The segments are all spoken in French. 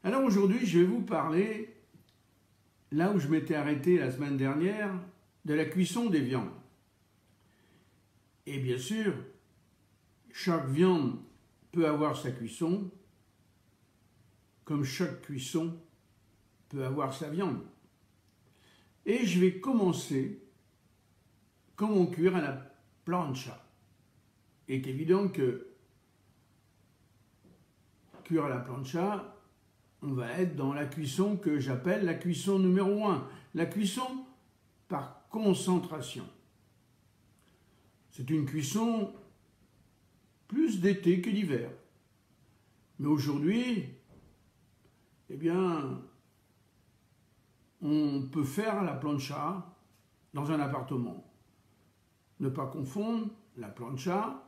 Alors aujourd'hui, je vais vous parler, là où je m'étais arrêté la semaine dernière, de la cuisson des viandes. Et bien sûr, chaque viande peut avoir sa cuisson, comme chaque cuisson peut avoir sa viande. Et je vais commencer comment cuire à la plancha. Il est évident que cuire à la plancha, on va être dans la cuisson que j'appelle la cuisson numéro 1, la cuisson par concentration. C'est une cuisson plus d'été que d'hiver. Mais aujourd'hui, eh bien, on peut faire la plancha dans un appartement. Ne pas confondre la plancha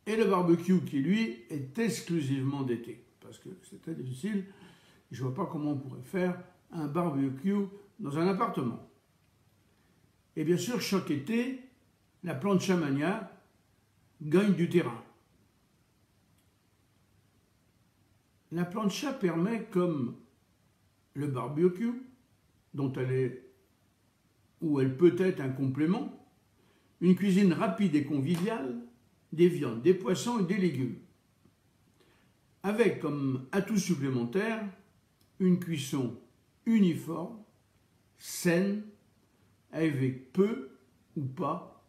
et le barbecue qui, lui, est exclusivement d'été. Parce que c'est très difficile, je ne vois pas comment on pourrait faire un barbecue dans un appartement. Et bien sûr, chaque été, la plancha mania gagne du terrain. La plancha permet, comme le barbecue, dont elle est, ou elle peut être un complément, une cuisine rapide et conviviale, des viandes, des poissons et des légumes, avec comme atout supplémentaire une cuisson uniforme, saine, avec peu ou pas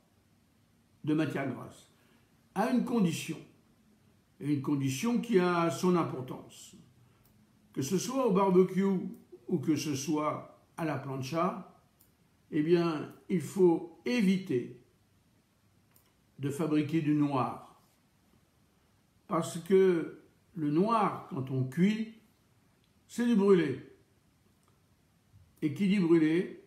de matière grasse, à une condition, et une condition qui a son importance. Que ce soit au barbecue ou que ce soit à la plancha, eh bien, il faut éviter de fabriquer du noir. Parce que le noir, quand on cuit, c'est du brûlé. Et qui dit brûlé,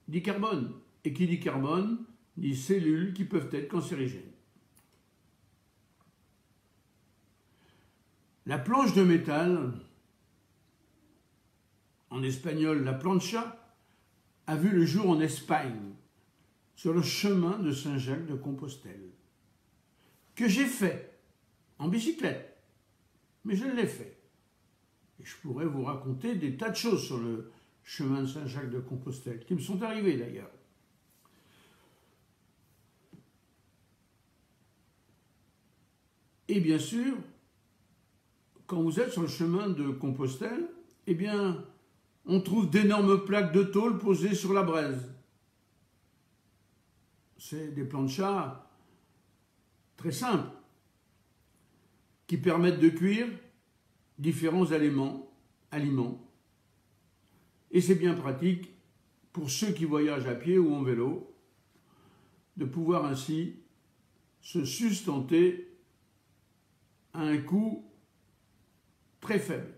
dit carbone. Et qui dit carbone, dit cellules qui peuvent être cancérigènes. La planche de métal, en espagnol la plancha, a vu le jour en Espagne, sur le chemin de Saint-Jacques-de-Compostelle, que j'ai fait en bicyclette, mais je l'ai fait. Et je pourrais vous raconter des tas de choses sur le chemin de Saint-Jacques-de-Compostelle, qui me sont arrivées d'ailleurs. Et bien sûr, quand vous êtes sur le chemin de Compostelle, eh bien, on trouve d'énormes plaques de tôle posées sur la braise. C'est des planchas très simples qui permettent de cuire différents aliments. Et c'est bien pratique pour ceux qui voyagent à pied ou en vélo de pouvoir ainsi se sustenter à un coût très faible.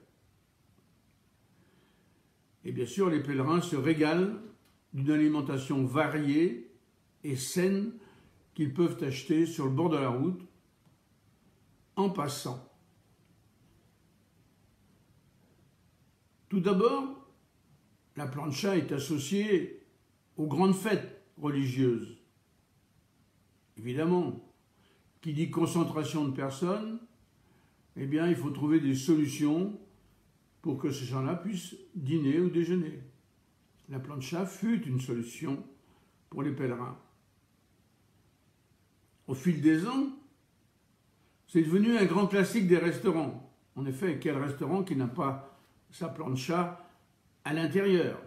Et bien sûr, les pèlerins se régalent d'une alimentation variée et saine qu'ils peuvent acheter sur le bord de la route en passant. Tout d'abord, la plancha est associée aux grandes fêtes religieuses. Évidemment, qui dit concentration de personnes, eh bien, il faut trouver des solutions pour que ces gens-là puissent dîner ou déjeuner. La plancha fut une solution pour les pèlerins. Au fil des ans, c'est devenu un grand classique des restaurants. En effet, quel restaurant qui n'a pas sa plancha à l'intérieur?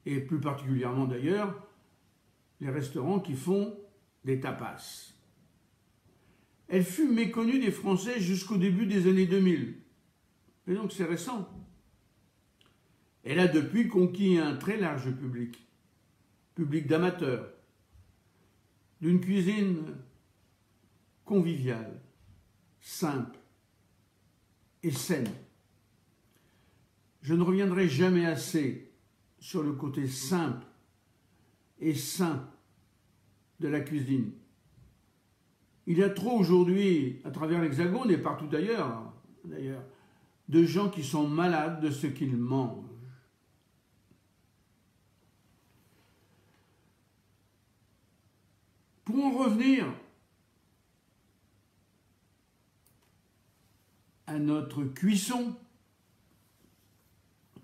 Et plus particulièrement d'ailleurs, les restaurants qui font des tapas. Elle fut méconnue des Français jusqu'au début des années 2000. Et donc c'est récent. Elle a depuis conquis un très large public d'amateurs, d'une cuisine conviviale, simple et saine. Je ne reviendrai jamais assez sur le côté simple et sain de la cuisine. Il y a trop aujourd'hui, à travers l'Hexagone et partout ailleurs, d'ailleurs, de gens qui sont malades de ce qu'ils mangent. Pour en revenir à notre cuisson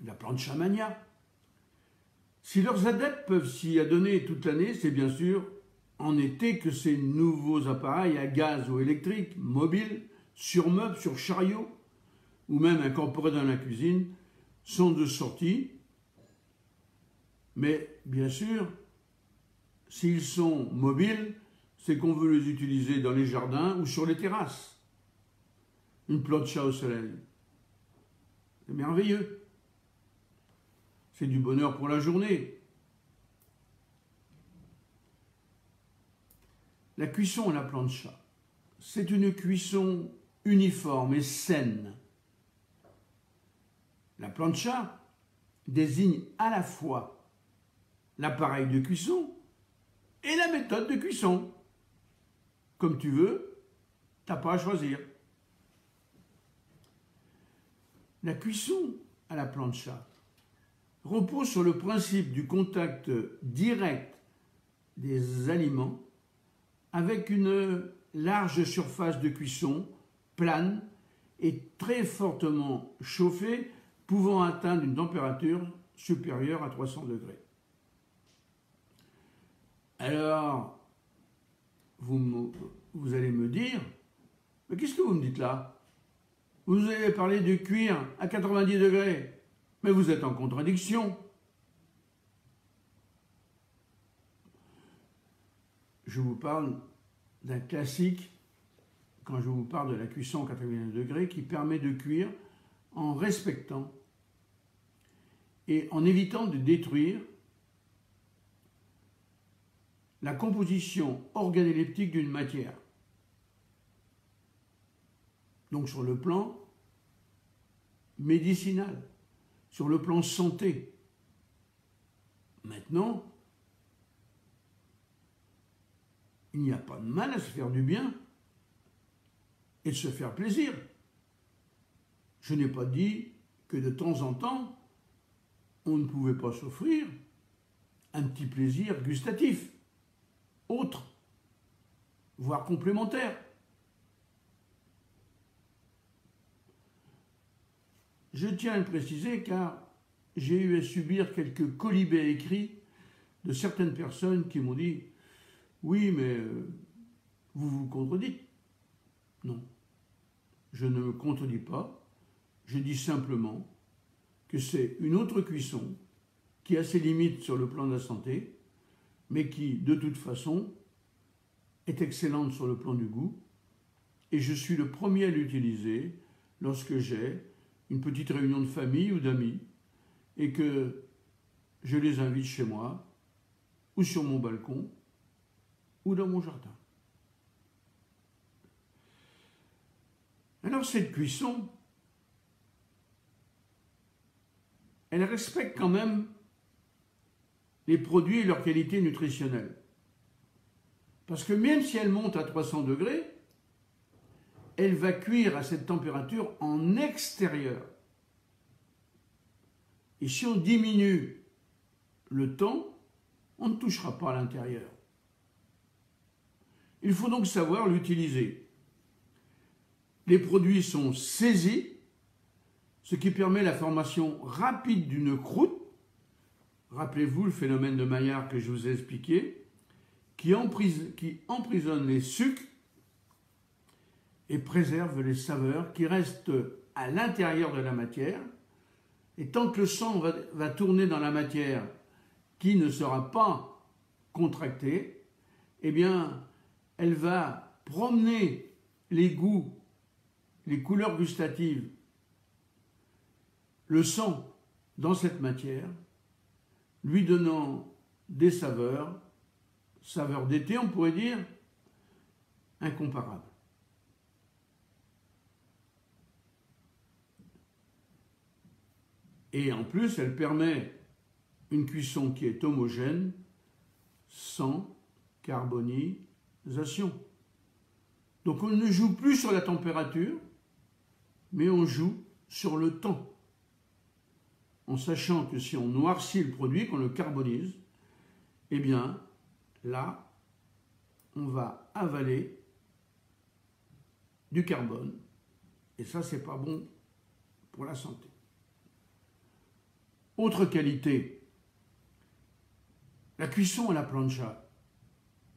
la plancha mania. Si leurs adeptes peuvent s'y adonner toute l'année, c'est bien sûr en été que ces nouveaux appareils à gaz ou électrique, mobiles, sur meubles, sur chariot, ou même incorporés dans la cuisine, sont de sortie. Mais bien sûr, s'ils sont mobiles, c'est qu'on veut les utiliser dans les jardins ou sur les terrasses. Une plancha au soleil. C'est merveilleux. C'est du bonheur pour la journée. La cuisson à la plancha, c'est une cuisson uniforme et saine. La plancha désigne à la fois l'appareil de cuisson et la méthode de cuisson. Comme tu veux, tu n'as pas à choisir. La cuisson à la plancha repose sur le principe du contact direct des aliments avec une large surface de cuisson, plane et très fortement chauffée, pouvant atteindre une température supérieure à 300 degrés. Alors, vous allez me dire, mais qu'est-ce que vous me dites là? Vous avez parlé de cuire à 90 degrés, mais vous êtes en contradiction. Je vous parle d'un classique, quand je vous parle de la cuisson à 90 degrés, qui permet de cuire en respectant et en évitant de détruire la composition organoleptique d'une matière. Donc sur le plan médicinal, sur le plan santé. Maintenant, il n'y a pas de mal à se faire du bien et de se faire plaisir. Je n'ai pas dit que de temps en temps, on ne pouvait pas s'offrir un petit plaisir gustatif, autre, voire complémentaire. Je tiens à le préciser car j'ai eu à subir quelques colibets écrits de certaines personnes qui m'ont dit « Oui, mais vous vous contredites ». Non, je ne me contredis pas, je dis simplement que c'est une autre cuisson qui a ses limites sur le plan de la santé, mais qui, de toute façon, est excellente sur le plan du goût, et je suis le premier à l'utiliser lorsque j'ai une petite réunion de famille ou d'amis, et que je les invite chez moi, ou sur mon balcon, ou dans mon jardin. Alors cette cuisson, elle respecte quand même les produits et leur qualité nutritionnelle. Parce que même si elle monte à 300 degrés, elle va cuire à cette température en extérieur. Et si on diminue le temps, on ne touchera pas à l'intérieur. Il faut donc savoir l'utiliser. Les produits sont saisis, ce qui permet la formation rapide d'une croûte. Rappelez-vous le phénomène de Maillard que je vous ai expliqué, qui emprisonne les sucres et préserve les saveurs qui restent à l'intérieur de la matière. Et tant que le sang va tourner dans la matière qui ne sera pas contractée, eh bien, elle va promener les goûts, les couleurs gustatives, le sang dans cette matière, lui donnant des saveurs d'été, on pourrait dire, incomparables. Et en plus, elle permet une cuisson qui est homogène, sans carbonisation. Donc on ne joue plus sur la température, mais on joue sur le temps. En sachant que si on noircit le produit, qu'on le carbonise, eh bien, là, on va avaler du carbone. Et ça, c'est pas bon pour la santé. Autre qualité, la cuisson à la plancha.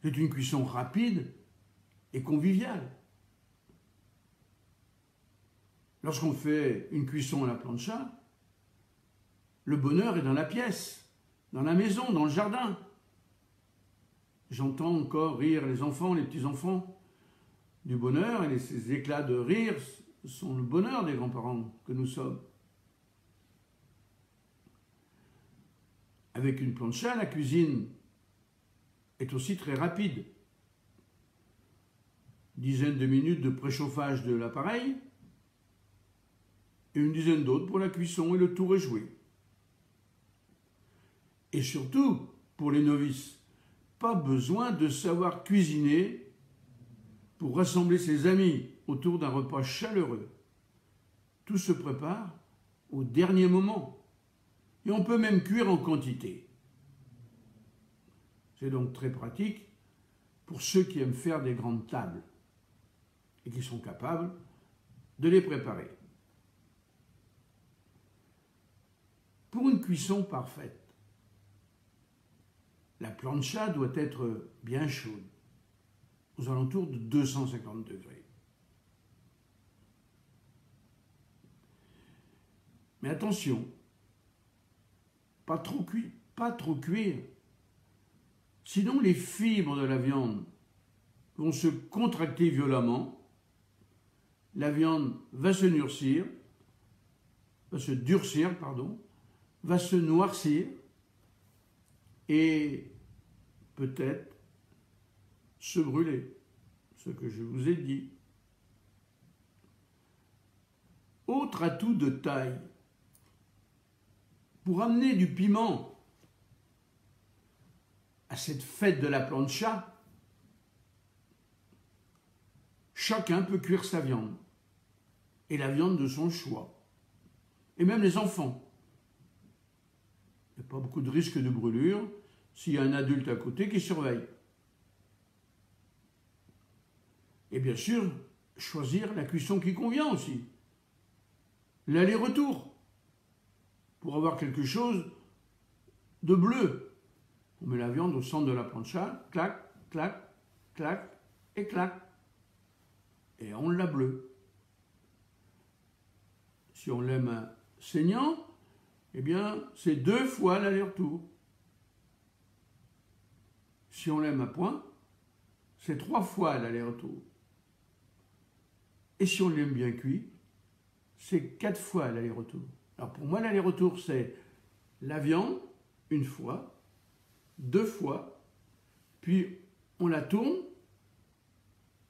C'est une cuisson rapide et conviviale. Lorsqu'on fait une cuisson à la plancha, le bonheur est dans la pièce, dans la maison, dans le jardin. J'entends encore rire les enfants, les petits-enfants du bonheur, et ces éclats de rire sont le bonheur des grands-parents que nous sommes. Avec une plancha, la cuisine est aussi très rapide. Dizaine de minutes de préchauffage de l'appareil et une dizaine d'autres pour la cuisson et le tour est joué. Et surtout, pour les novices, pas besoin de savoir cuisiner pour rassembler ses amis autour d'un repas chaleureux. Tout se prépare au dernier moment. Et on peut même cuire en quantité. C'est donc très pratique pour ceux qui aiment faire des grandes tables et qui sont capables de les préparer. Pour une cuisson parfaite, la plancha doit être bien chaude, aux alentours de 250 degrés. Mais attention, pas trop cuire, sinon les fibres de la viande vont se contracter violemment, la viande va se durcir, va se noircir et peut-être se brûler, ce que je vous ai dit. Autre atout de taille, pour amener du piment à cette fête de la plancha, chacun peut cuire sa viande, et la viande de son choix, et même les enfants. Il n'y a pas beaucoup de risque de brûlure s'il y a un adulte à côté qui surveille. Et bien sûr, choisir la cuisson qui convient aussi. L'aller-retour, pour avoir quelque chose de bleu. On met la viande au centre de la plancha, clac, clac, clac et clac. Et on la bleue. Si on l'aime saignant, eh bien, c'est 2 fois l'aller-retour. Si on l'aime à point, c'est 3 fois l'aller-retour. Et si on l'aime bien cuit, c'est 4 fois l'aller-retour. Alors pour moi, l'aller-retour, c'est la viande, 1 fois, 2 fois, puis on la tourne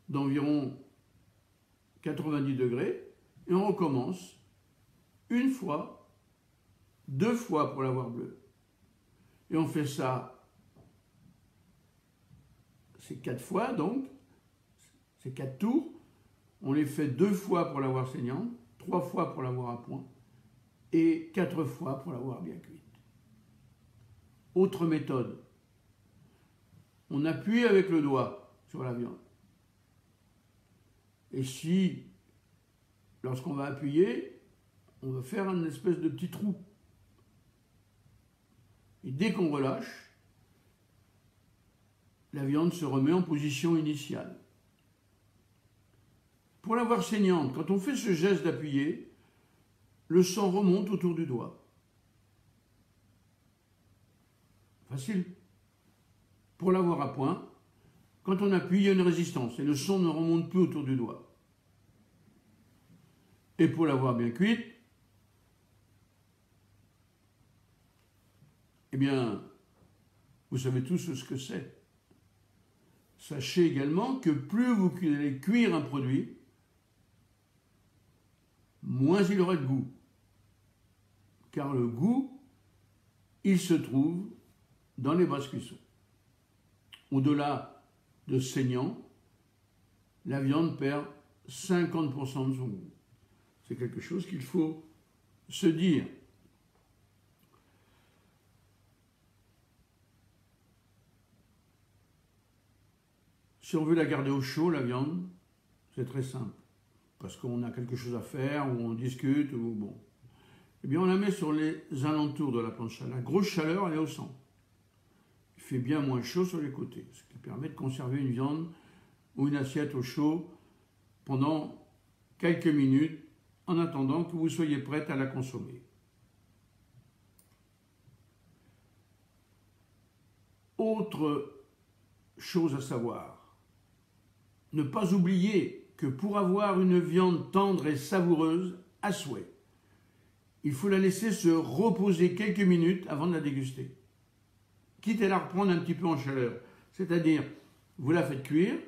d'environ 90 degrés, et on recommence 1 fois, 2 fois pour l'avoir bleue. Et on fait ça, c'est 4 fois donc, c'est 4 tours. On les fait 2 fois pour l'avoir saignante, 3 fois pour l'avoir à point, et 4 fois pour l'avoir bien cuite. Autre méthode, on appuie avec le doigt sur la viande. Et si, lorsqu'on va appuyer, on va faire une espèce de petit trou. Et dès qu'on relâche, la viande se remet en position initiale. Pour l'avoir saignante, quand on fait ce geste d'appuyer, le sang remonte autour du doigt. Facile. Pour l'avoir à point, quand on appuie, il y a une résistance et le sang ne remonte plus autour du doigt. Et pour l'avoir bien cuite, eh bien, vous savez tous ce que c'est. Sachez également que plus vous allez cuire un produit, moins il aura de goût. Car le goût, il se trouve dans les basses cuissons. Au-delà de saignant, la viande perd 50% de son goût. C'est quelque chose qu'il faut se dire. Si on veut la garder au chaud, la viande, c'est très simple. Parce qu'on a quelque chose à faire, ou on discute, ou bon. eh bien on la met sur les alentours de la plancha. La grosse chaleur, elle est au centre. Il fait bien moins chaud sur les côtés, ce qui permet de conserver une viande ou une assiette au chaud pendant quelques minutes en attendant que vous soyez prête à la consommer. Autre chose à savoir, ne pas oublier que pour avoir une viande tendre et savoureuse à souhait, il faut la laisser se reposer quelques minutes avant de la déguster, quitte à la reprendre un petit peu en chaleur. C'est-à-dire, vous la faites cuire,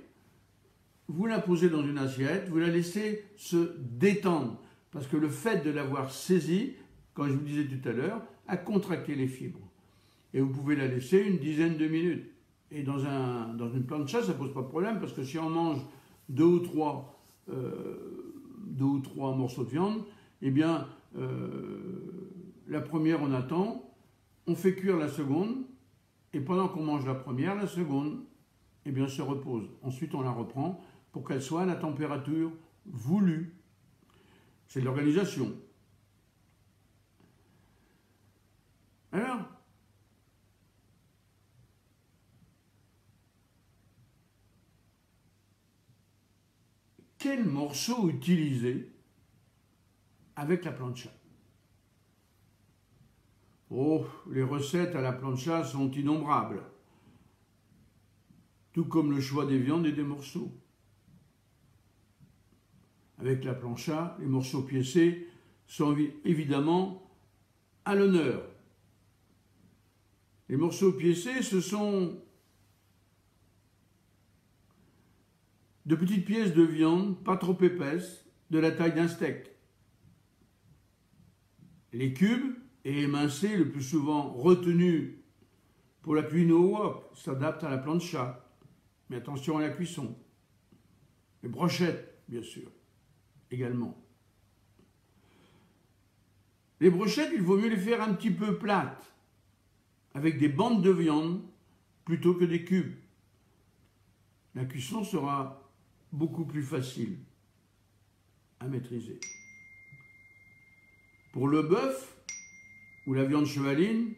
vous la posez dans une assiette, vous la laissez se détendre, parce que le fait de l'avoir saisie, comme je vous disais tout à l'heure, a contracté les fibres. Et vous pouvez la laisser une dizaine de minutes. Et dans une plancha, ça ne pose pas de problème, parce que si on mange deux ou trois morceaux de viande, eh bien, la première, on attend, on fait cuire la seconde, et pendant qu'on mange la première, la seconde, eh bien, se repose. Ensuite, on la reprend pour qu'elle soit à la température voulue. C'est de l'organisation. Alors, quel morceau utiliser avec la plancha? Oh, les recettes à la plancha sont innombrables, tout comme le choix des viandes et des morceaux. Avec la plancha, les morceaux piécés sont évidemment à l'honneur. Les morceaux piécés, ce sont de petites pièces de viande, pas trop épaisses, de la taille d'un steak. Les cubes et émincés, le plus souvent retenus pour la cuisine au wok, s'adaptent à la plancha. Mais attention à la cuisson. Les brochettes, bien sûr, également. Les brochettes, il vaut mieux les faire un petit peu plates, avec des bandes de viande, plutôt que des cubes. La cuisson sera beaucoup plus facile à maîtriser. Pour le bœuf ou la viande chevaline,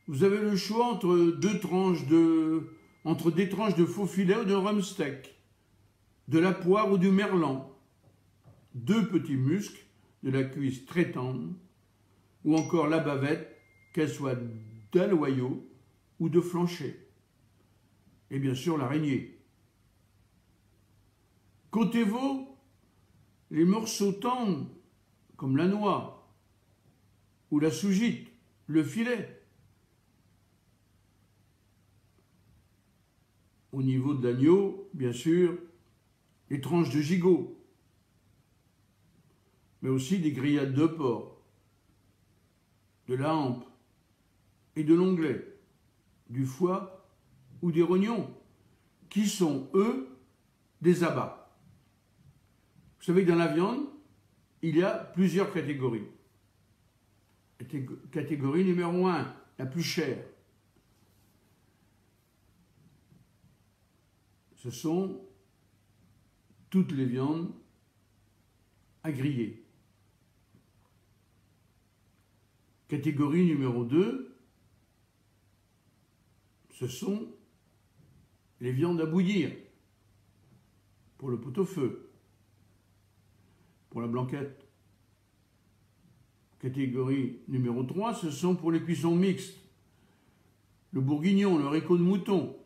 vous avez le choix entre des tranches de faux filet ou de rump steak, de la poire ou du merlan, 2 petits muscles, de la cuisse très tendre, ou encore la bavette, qu'elle soit d'aloyau ou de flancher. Et bien sûr l'araignée. Côté veau, les morceaux tendres, comme la noix ou la sougite, le filet. Au niveau de l'agneau, bien sûr, les tranches de gigot, mais aussi des grillades de porc, de la hampe et de l'onglet, du foie ou des rognons, qui sont, eux, des abats. Vous savez que dans la viande, il y a plusieurs catégories. Catégorie numéro 1, la plus chère. Ce sont toutes les viandes à griller. Catégorie numéro 2, ce sont les viandes à bouillir pour le pot-au-feu, pour la blanquette. Catégorie numéro 3, ce sont pour les cuissons mixtes. Le bourguignon, le haricot de mouton,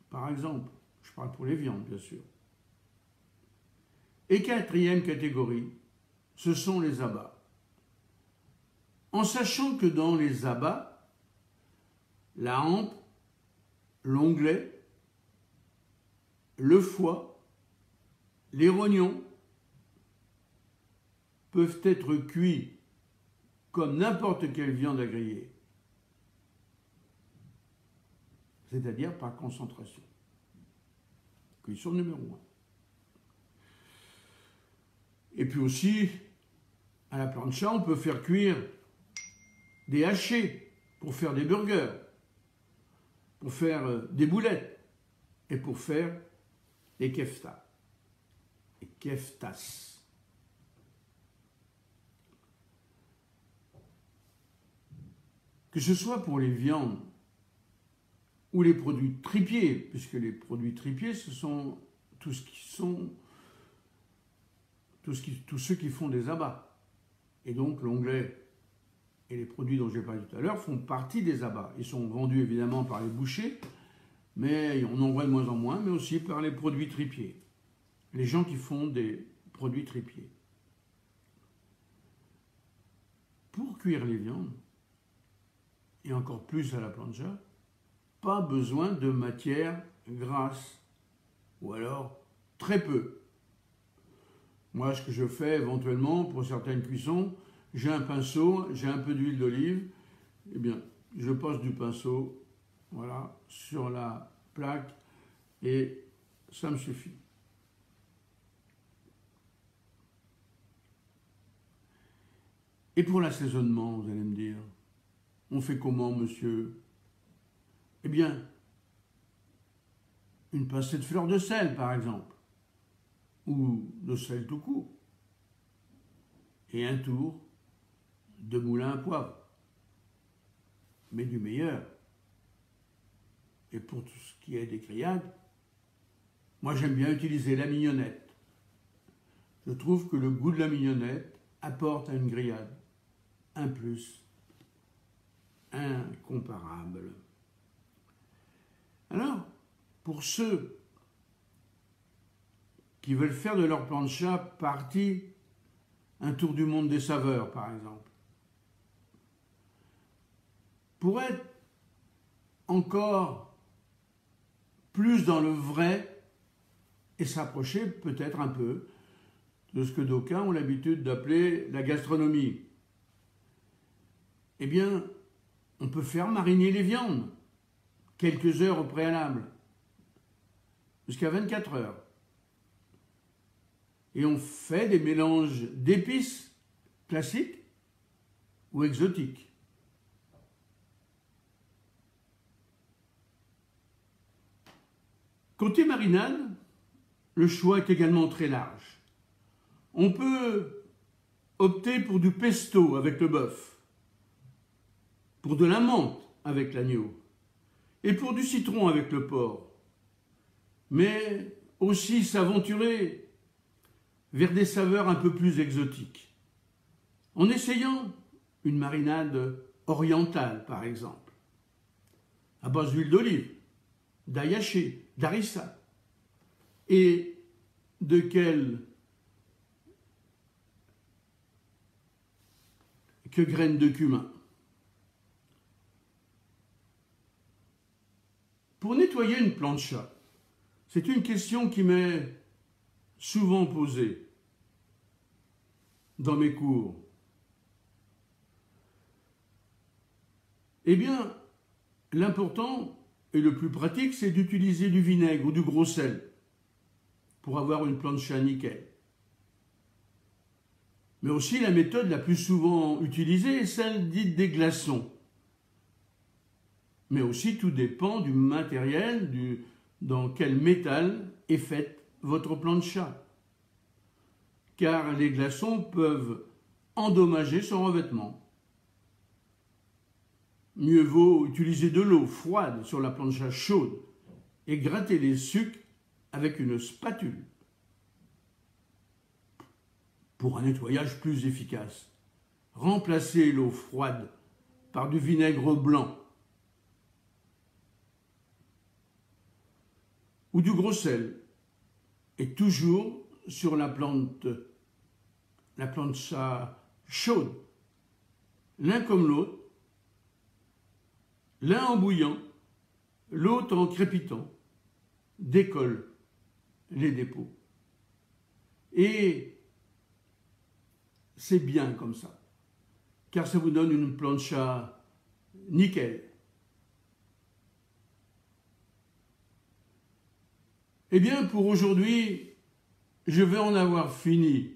par exemple. Je parle pour les viandes, bien sûr. Et quatrième catégorie, ce sont les abats. En sachant que dans les abats, la hampe, l'onglet, le foie, les rognons peuvent être cuits comme n'importe quelle viande à griller, c'est-à-dire par concentration. Cuisson numéro 1. Et puis aussi, à la plancha, on peut faire cuire des hachés pour faire des burgers, pour faire des boulettes et pour faire des keftas. Et keftas. que ce soit pour les viandes ou les produits tripiers, puisque les produits tripiers, ce sont tous ceux qui font des abats. Et donc l'onglet et les produits dont j'ai parlé tout à l'heure font partie des abats. Ils sont vendus évidemment par les bouchers, mais on en voit de moins en moins, mais aussi par les produits tripiers. Les gens qui font des produits tripiers. Pour cuire les viandes, et encore plus à la plancha, pas besoin de matière grasse, ou alors très peu. Moi, ce que je fais éventuellement pour certaines cuissons, j'ai un pinceau, j'ai un peu d'huile d'olive, eh bien, je passe du pinceau, voilà, sur la plaque et ça me suffit. Et pour l'assaisonnement, vous allez me dire, on fait comment, monsieur? Eh bien, une pincée de fleur de sel, par exemple, ou de sel tout court, et un tour de moulin à poivre, mais du meilleur. Et pour tout ce qui est des grillades, moi j'aime bien utiliser la mignonnette. Je trouve que le goût de la mignonnette apporte à une grillade un plus incomparable. Alors, pour ceux qui veulent faire de leur plancha partie un tour du monde des saveurs, par exemple, pour être encore plus dans le vrai et s'approcher peut-être un peu de ce que d'aucuns ont l'habitude d'appeler la gastronomie, eh bien, on peut faire mariner les viandes quelques heures au préalable, jusqu'à 24 heures. Et on fait des mélanges d'épices classiques ou exotiques. Côté marinade, le choix est également très large. On peut opter pour du pesto avec le bœuf, pour de la menthe avec l'agneau, et pour du citron avec le porc, mais aussi s'aventurer vers des saveurs un peu plus exotiques, en essayant une marinade orientale, par exemple, à base d'huile d'olive, d'ail haché, d'harissa, et de que graines de cumin. Pour nettoyer une plancha, c'est une question qui m'est souvent posée dans mes cours. Eh bien, l'important et le plus pratique, c'est d'utiliser du vinaigre ou du gros sel pour avoir une plancha nickel. Mais aussi, la méthode la plus souvent utilisée est celle dite des glaçons. Mais aussi, tout dépend du matériel, dans quel métal est faite votre plancha. Car les glaçons peuvent endommager son revêtement. Mieux vaut utiliser de l'eau froide sur la plancha chaude et gratter les sucs avec une spatule pour un nettoyage plus efficace. Remplacez l'eau froide par du vinaigre blanc ou du gros sel, et toujours sur la plancha chaude, l'un comme l'autre, l'un en bouillant, l'autre en crépitant, décolle les dépôts. Et c'est bien comme ça, car ça vous donne une plancha nickel. Eh bien, pour aujourd'hui, je vais en avoir fini